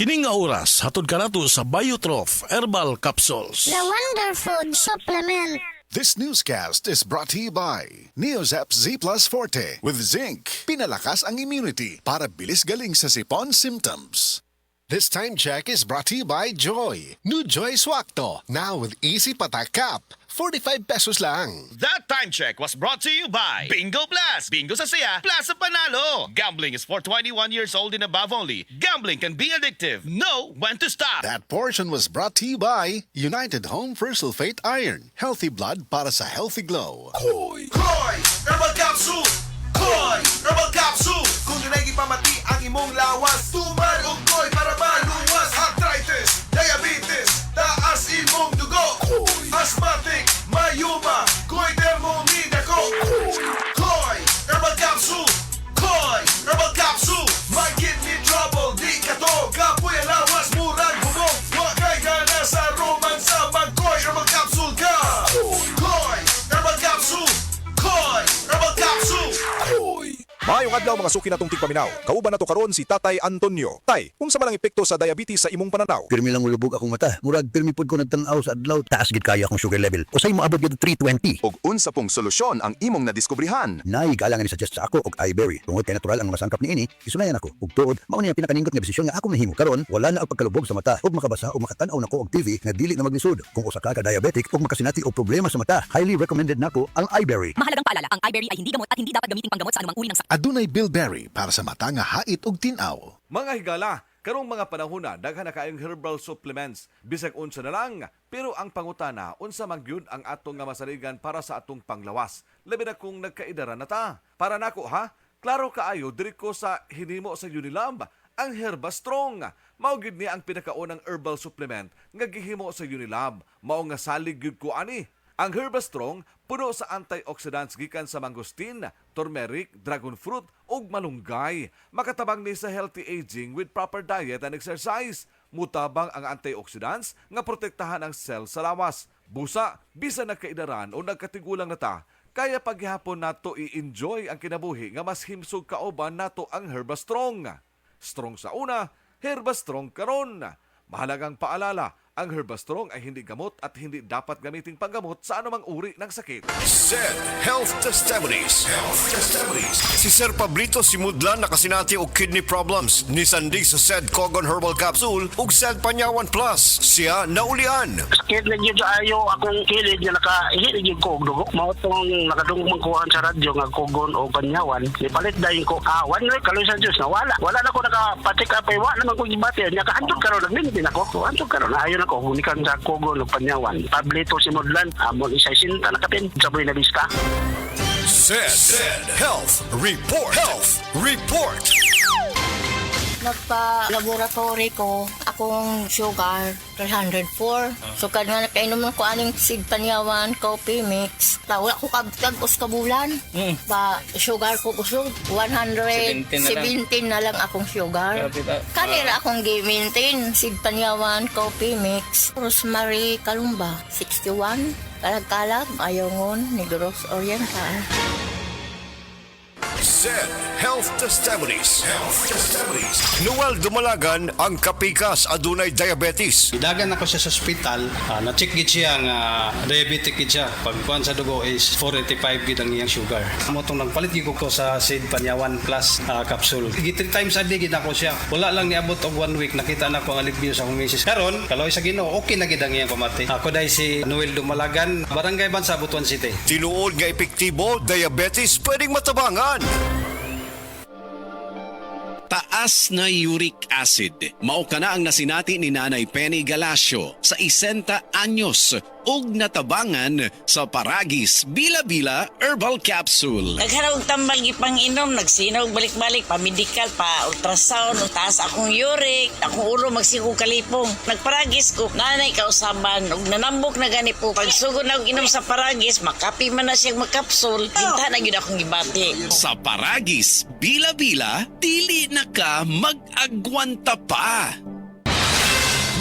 Kining nga oras, hatod ka nato sa Biotrof Herbal Capsules. The Wonder Food Supplement. This newscast is brought to you by Neozep Z Plus Forte with zinc. Pinalakas ang immunity para bilis galing sa sipon symptoms. This time check is brought to you by Joy. New Joy Swakto, now with easy patak cap. 45 pesos lang. That time check was brought to you by Bingo Blast. Bingo sa saya, plus sa panalo. Gambling is for 21 years old and above only. Gambling can be addictive. Know when to stop. That portion was brought to you by United Home for Sulfate Iron. Healthy blood para sa healthy glow. Koy Herbal Capsule! Koy Herbal Capsule! Kung nilagi pamati ang imong lawas, tuman og koy para maluwas. Arthritis, diabetes, taas imong dugo. Asthmatic, mayuma, koy dermomina ko. Koy Herbal Capsule! Koy Herbal Capsule! May kidney trouble, di ka to. Kapoy ang lawas, murag bumong. Wakay ka na sa romansa, mag-Koy Herbal Capsule ka. Koy Herbal Capsule! Koy Herbal Capsule! Maayong adlaw mga suki natong tigpaminaw. Kauban nato karon si Tatay Antonio. Tay, unsa man ang epekto sa diabetes sa imong pananaw? Pirmi lang ulubog akong mata. Murag pirmi pod ko nagtanaw sa adlaw. Taas gid kaya akong sugar level. Usay mo abot gid 320. Og unsa pong solusyon ang imong nadiskubrihan? Nay galang ni suggest sa ako og iBerry. Tungod kay natural ang mga sangkap niini, isunayan ako. Ug tuod, mao ni ang pinakaningkot nga desisyon nga ako mahimo karon. Wala na ang pagkalubog sa mata ug makabasa ug makatan-aw nako og TV nga dili na maglisod. Kung usa ka diabetic ug makasinati og problema sa mata, highly recommended nako ang iBerry. Mahalagang paalala, ang iBerry ay hindi gamot at hindi dapat gamiting panggamot sa anumang uri ng sakit. Adunay bilberry para sa mata nga hait ug tinaw. Mga higala, karong mga panahon na daghan na kayong herbal supplements bisag unsa na lang, pero ang pangutana unsa man gyud ang atong nga masaligan para sa atong panglawas. Labi na kung nagkaidara na ta. Para nako ha, klaro kaayo diri ko sa hinimo sa Unilab, ang Herba Strong. Mao gyud ni ang pinakaunang herbal supplement nga gihimo sa Unilab. Mao nga salig gyud ko ani. Ang Herba Strong puno sa antioxidants gikan sa mangosteen, turmeric, dragon fruit ug malunggay. Makatabang ni sa healthy aging with proper diet and exercise. Mutabang ang antioxidants nga protektahan ang cell sa lawas. Busa, bisan nagkaidaran o nagkatigulang na ta, kaya paghihapon nato i-enjoy ang kinabuhi nga mas himsog kauban nato ang Herba Strong. Strong sa una, Herba Strong karon. Mahalagang paalala, ang Herba Strong ay hindi gamot at hindi dapat gamiting panggamot sa anumang uri ng sakit. Sed Health Testimonies. Si Sir Pablito Simudlan nakasinati og kidney problems. Nisandig sa Sed Cogon Herbal Capsule ug Sed Panyawan Plus. Siya naulian. Sakit na yun ayo akong kilid nga nakahilig yung kog dugo. Mao tong nakadungong kuhaan sa radyo nga kogon o panyawan. Ipalit dahil ko one week kaloy sa Diyos na wala. Wala na ko nakapatik apay. Wala naman ko gibati. Nakahantog karon nagmintin ako. Hantog karon. Ayon ako. Hunikan sa kogon o panyawan. Pablito Simudlan. Amon isa sinta nakapin. Saboy na bista. Sed Health Report. Nagpa-laboratory ko, akong sugar, 304. So, kanya nakainom ko aning seed panyawan, coffee mix. Wala ko kabtagos kabulan. Sugar ko kusog, 117 na lang akong sugar. Kanira akong gi-maintain, seed panyawan, coffee mix. Rosemary Kalumba, 61. Kalag-kalag, Ayongon, Negros Oriental. Sed Health Testimonies. Noel Dumalagan ang kapikas adunay diabetes. Dagan ako siya sa ospital, na-check gid siya nga diabetic gid siya. Pagkuan sa dugo is 485 gid ang iyang sugar. Amo tong nagpalit gid ko sa Seed Panyawan Plus capsule. Gid 3 times a day gid ako siya. Wala lang niabot og 1 week nakita na ko ang alibyo sa akong misis. Karon, kaloy sa Ginoo, okay na gid ang iyang pamati. Ako dai si Noel Dumalagan, Barangay Bansa, Butuan City. Tinuod nga epektibo, diabetes pwedeng matabangan. Taas na uric acid. Mao kana ang nasinati ni Nanay Penny Galasio sa 60 anyos ug natabangan sa Paragis Bila-Bila Herbal Capsule. Nagharawag tambal gipang-inom, nagsinaw balik-balik, pa-medical, pa-ultrasound, taas akong uric, akong ulo magsikog kalipong. Nagparagis ko, nanay kausaban, ug nanambok na gani po. Pagsugod na og inom sa Paragis, makapi man na siyang magkapsul, kinta na gyud akong gibati. Sa Paragis Bila-Bila, dili na ka mag-agwanta pa.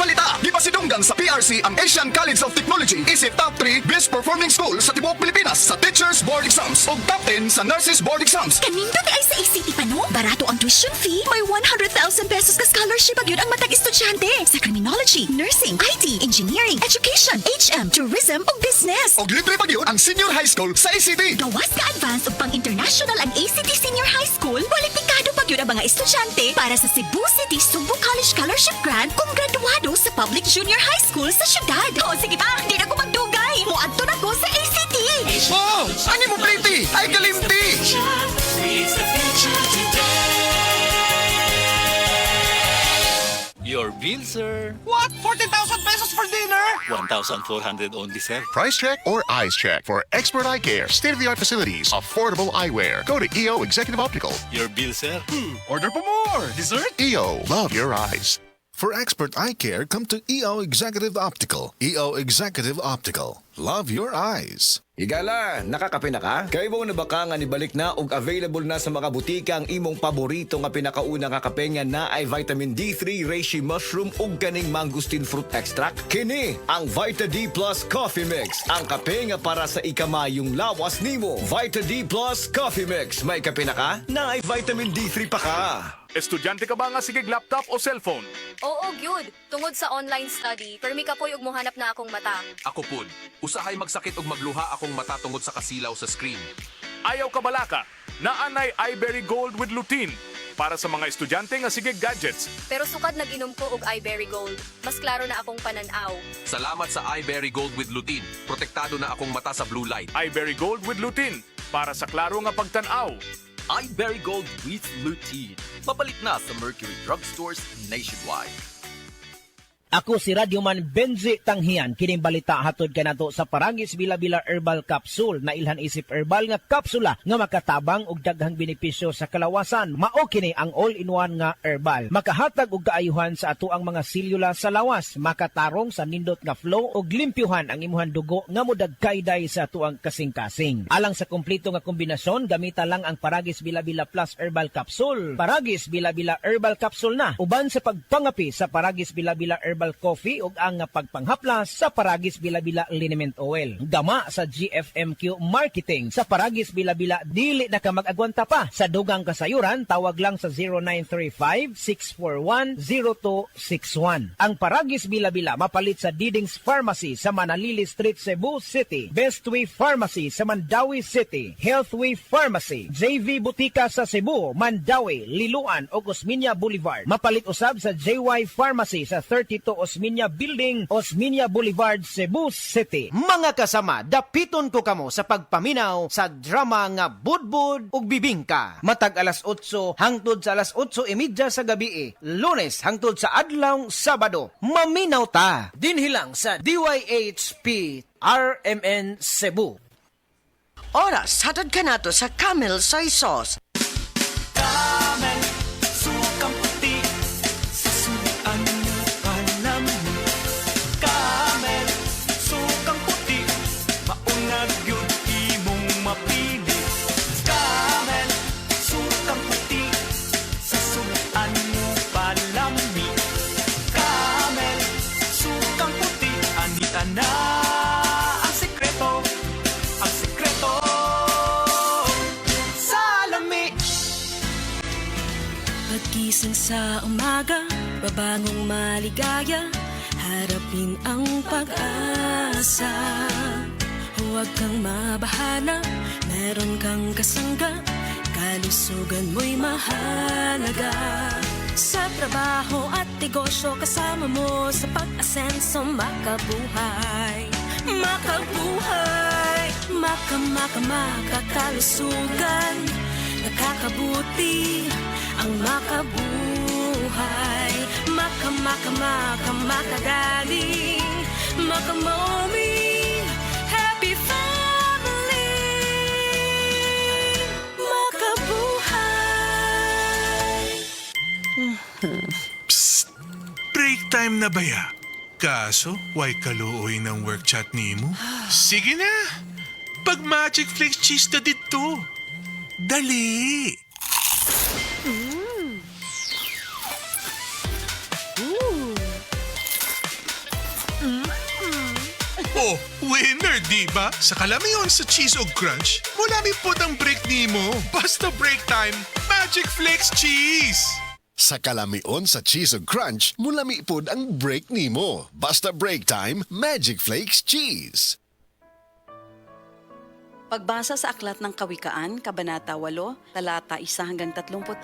Balita! Gipasidunggan sa PRC ang Asian College of Technology isip top 3 best performing school sa tibuok Pilipinas sa Teachers Board Exams ug top 10 sa Nurses Board Exams. Kanindot ay sa ACT pa no? Barato ang tuition fee. May 100,000 pesos ka scholarship agad ang matag estudyante sa criminology, nursing, IT, engineering, education, HM, tourism ug business. Og libre pa gyud ang senior high school sa ACT. Gawas ka advance ug pang-international ang ACT Senior High School. Kwalipikado pa gyud ang mga estudyante para sa Cebu City Sugbo College Scholarship Grant kung graduado sa Public Junior High School sa syudad. O sige pa, di na ko magdugay. Muadto na ko sa ACT. Oh! Ani mo pretty? Ay kalimti! Your bill, sir. What? 40,000 pesos for dinner? 1,400 only, sir. Price check or eyes check for expert eye care, state-of-the-art facilities, affordable eyewear. Go to EO Executive Optical. Your bill, sir. Order pa more. Dessert? EO, love your eyes. For expert eye care, come to EO Executive Optical. EO Executive Optical. Love your eyes. Higala, nakakape na ka? Kay mo na ba ka nga nibalik na ug available na sa mga butika ang imong paborito nga pinakauna nga kape nga na ay vitamin D3, reishi mushroom ug kaning mangosteen fruit extract? Kini ang Vita D Plus Coffee Mix. Ang kape nga para sa ikamayong lawas nimo. Vita D Plus Coffee Mix. May kape na ka? Na ay vitamin D3 pa ka. Estudyante ka ba nga sigig laptop o cellphone? Oo, gyud. Tungod sa online study, permi ka po'y ug mohanap na akong mata. Ako pud, usahay magsakit ug magluha akong mata tungod sa kasilaw sa screen. Ayaw ka balaka, naanay iBerry Gold with lutein para sa mga estudyante nga sigig gadgets. Pero sukad nag-inom ko og iBerry Gold. Mas klaro na akong pananaw. Salamat sa iBerry Gold with lutein. Protektado na akong mata sa blue light. iBerry Gold with lutein para sa klaro nga pagtanaw. iBerry Gold with lutein. Papalit na sa Mercury Drugstores nationwide. Ako si Radyoman Benji Tanghian, kining balita hatod kanato sa Paragis Bila-Bila Herbal Capsule na ilhan isip herbal nga kapsula nga makatabang og daghang benepisyo sa kalawasan. Mao kini ang all-in-one nga herbal. Makahatag og kaayuhan sa ato ang mga selula sa lawas, makatarong sa nindot nga flow og limpyuhan ang imuhang dugo nga modagkayday sa ato ang kasing-kasing. Alang sa kumpleto nga kombinasyon, gamita lang ang Paragis Bila-Bila Plus Herbal Capsule. Paragis Bila-Bila Herbal Capsule na uban sa pagpangapi sa Paragis Bila-Bila Herbal Coffee ug ang pagpanghaplas sa Paragis Bila-Bila Liniment Oil. Gama sa GFMQ Marketing sa Paragis Bila-Bila dili na ka mag-agwanta pa. Sa dugang kasayuran, tawag lang sa 0935-641-0261. Ang Paragis Bila-Bila mapalit sa Didings Pharmacy sa Manalili Street, Cebu City, Bestway Pharmacy sa Mandawi City, Healthway Pharmacy, JV Butika sa Cebu, Mandawi, Liloan ug Osmeña Boulevard. Mapalit usab sa JY Pharmacy sa 32 Osmeña Building, Osmeña Boulevard, Cebu City. Mga kasama, dapiton ko kamo sa pagpaminaw sa drama nga Budbud ug Bibingka. Matag alas 8 hangtod sa alas 8:30 sa gabi, Lunes hangtod sa adlaw Sabado. Maminaw ta dinhi lang sa DYHP RMN Cebu. Oras hatod kanato sa Camel Soy Sauce. Camel, sukang puti, sa sulian panam. Camel, sukang puti, maunag yun imong mapili. Camel, sukang puti, sa sulian palami. Camel, sukang puti, ani-ana ang sekreto, ang sekreto. Salami. Pagkising sa umaga, babangong maligaya, harapin ang pag-asa. Huwag kang mabahala, meron kang kasangga, kalusugan mo'y mahalaga. Sa trabaho at negosyo, kasama mo sa pag-asenso, makabuhay. Makabuhay, makakalusugan, nakakabuti ang makabuhay. Makagaling, makamoming, happy family, makabuhay. Psst! Break time na ba ya? Kaso, why kaluoy ng work chat ni mo? Sige na! Pag Magic Flakes cheese na dito. Dali! Oh, winner, di ba? Sa kalamiyon sa cheese o crunch, mulami po ang break nimo. Basta break time, Magic Flakes Cheese! Sa kalamion sa cheese ug crunch, mulami pod ang break nimo. Basta break time, Magic Flakes Cheese. Pagbasa sa Aklat ng Kawikaan, Kabanata 8, talata 1 hanggang 36.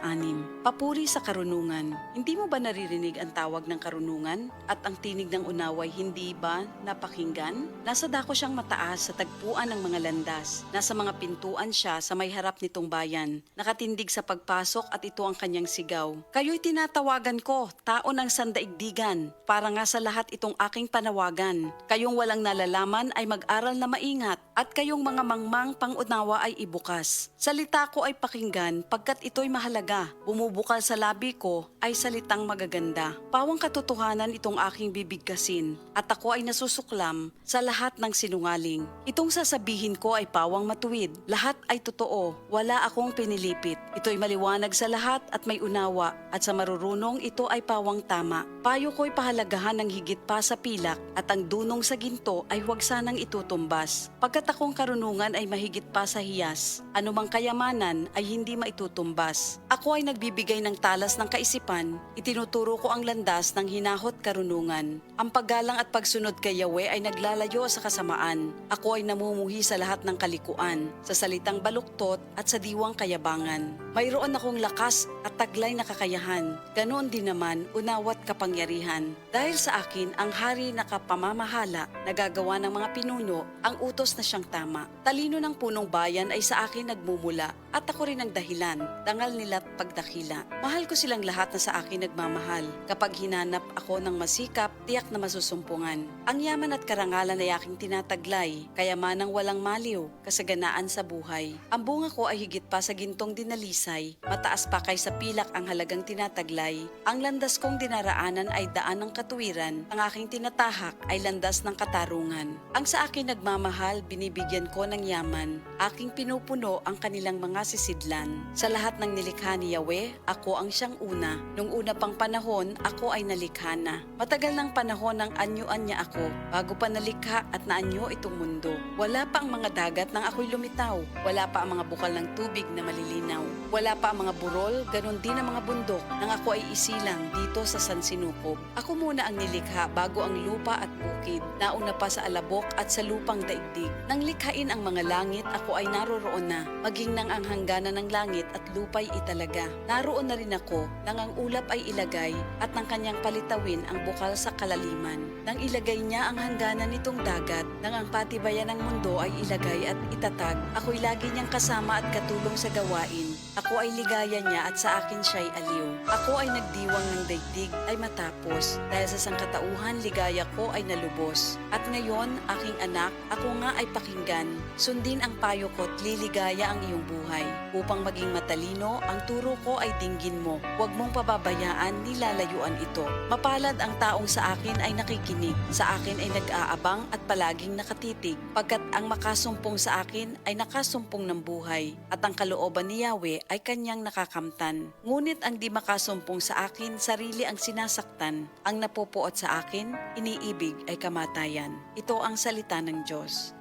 Papuri sa karunungan. Hindi mo ba naririnig ang tawag ng karunungan at ang tinig ng unaway hindi ba napakinggan? Nasa dako siyang mataas sa tagpuan ng mga landas. Nasa mga pintuan siya sa may harap nitong bayan. Nakatindig sa pagpasok at ito ang kanyang sigaw. Kayo'y tinatawagan ko, tao ng sandaigdigan. Para nga sa lahat itong aking panawagan. Kayong walang nalalaman ay mag-aral na maingat at kayong mga mangmang pangunawa ay ibukas. Salita ko ay pakinggan pagkat ito'y mahalaga. Bumubukal sa labi ko ay salitang magaganda. Pawang katotohanan itong aking bibigkasin at ako ay nasusuklam sa lahat ng sinungaling. Itong sasabihin ko ay pawang matuwid. Lahat ay totoo. Wala akong pinilipit. Ito'y maliwanag sa lahat at may unawa at sa marurunong ito ay pawang tama. Payo ko'y pahalagahan ng higit pa sa pilak at ang dunong sa ginto ay huwag sanang itutumbas. Pagkat akong karunungan ay mahigit pa sa hiyas. Anumang kayamanan ay hindi maitutumbas. Ako ay nagbibigay ng talas ng kaisipan, itinuturo ko ang landas ng hinahot karunungan. Ang paggalang at pagsunod kay Yahweh ay naglalayo sa kasamaan. Ako ay namumuhi sa lahat ng kalikuan, sa salitang baluktot at sa diwang kayabangan. Mayroon akong lakas at taglay na kakayahan. Ganoon din naman unawat kapangyarihan. Dahil sa akin ang hari na kapamamahala, nagagawa ng mga pinuno ang utos na siyang tama. Talino ng punong bayan ay sa akin nagmumula at ako rin ang dahilan, dangal nila't pagdakila. Mahal ko silang lahat na sa akin nagmamahal. Kapag hinanap ako ng masikap, tiyak na masusumpungan. Ang yaman at karangalan ay aking tinataglay, kayamanang walang maliw, kasaganaan sa buhay. Ang bunga ko ay higit pa sa gintong dinalisay, mataas pa kaysa pilak ang halagang tinataglay. Ang landas kong dinaraanan ay daan ng katuwiran, ang aking tinatahak ay landas ng katarungan. Ang sa akin nagmamahal, binibigyan ko ng yaman. Aking pinupuno ang kanilang mga sisidlan. Sa lahat ng nilikha ni Yahweh, ako ang siyang una. Nung una pang panahon, ako ay nalikha na. Matagal ng panahon ng anyuan niya ako, bago pa nalikha at naanyo itong mundo. Wala pa ang mga dagat nang ako'y lumitaw. Wala pa ang mga bukal ng tubig na malilinaw. Wala pa ang mga burol, ganon din ang mga bundok nang ako ay isilang dito sa San Sinukob. Ako muna ang nilikha bago ang lupa at bukid. Nauna pa sa alabok at sa lupang daigdig. Nang likhain ang mga langit, ako ay naroroon na. Maging nang ang hangganan ng langit at lupa'y italaga. Naroon na rin ako nang ang ulap ay ilagay at nang kanyang palitawin ang bukal sa kalaliman. Nang ilagay niya ang hangganan nitong dagat, nang ang patibayan ng mundo ay ilagay at itatag, ako'y lagi niyang kasama at katulong sa gawain. Ako ay ligaya niya at sa akin siya'y aliw. Ako ay nagdiwang ng daigdig ay matapos. Dahil sa sangkatauhan, ligaya ko ay nalubos. At ngayon, aking anak, ako nga ay pakinggan. Sundin ang payo ko't liligaya ang iyong buhay. Upang maging matalino, ang turo ko ay dinggin mo. Huwag mong pababayaan, nilalayuan ito. Mapalad ang taong sa akin ay nakikinig. Sa akin ay nag-aabang at palaging nakatitig. Pagkat ang makasumpong sa akin ay nakasumpong ng buhay. At ang kalooban ni Yahweh ay kanyang nakakamtan. Ngunit ang di makasumpong sa akin, sarili ang sinasaktan. Ang napupuot sa akin, iniibig ay kamatayan. Ito ang salita ng Diyos.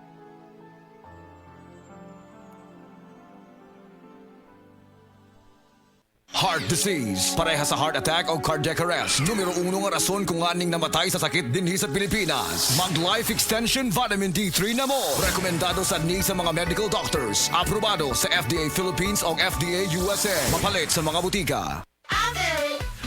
Heart disease, parehas sa heart attack o cardiac arrest. Numero 1 nga rason kung aning namatay sa sakit dinhi sa Pilipinas. Mag Life Extension Vitamin D3 na mo. Rekomendado sa ni sa mga medical doctors. Aprobado sa FDA Philippines o FDA USA. Mapalit sa mga butika.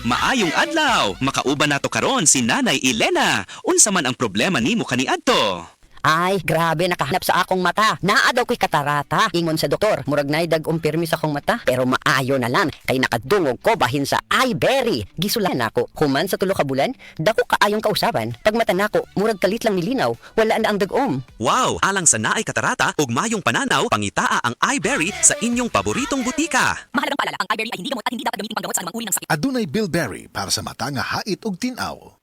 Maayong adlaw, makauban nato karon si Nanay Elena. Unsa man ang problema nimo kaniadto? Ay, grabe, nakahanap sa akong mata. Naa daw ko'y katarata. Ingon sa doktor, murag nay dag umpirmi sa akong mata. Pero maayo na lang, kay nakadungog ko bahin sa iBerry. Gisulan ako, human sa 3 ka bulan, dako kaayong kausaban. Pag mata nako, murag kalit lang nilinaw, wala na ang dagom. Wow, alang sa naay katarata ug mayong pananaw, pangitaa ang iBerry sa inyong paboritong butika. Mahalagang paalala, ang iBerry ay hindi gamot at hindi dapat gamitin panggamot sa anumang uri ng sakit. Adunay Bilberry para sa mata nga hait ug tinaw.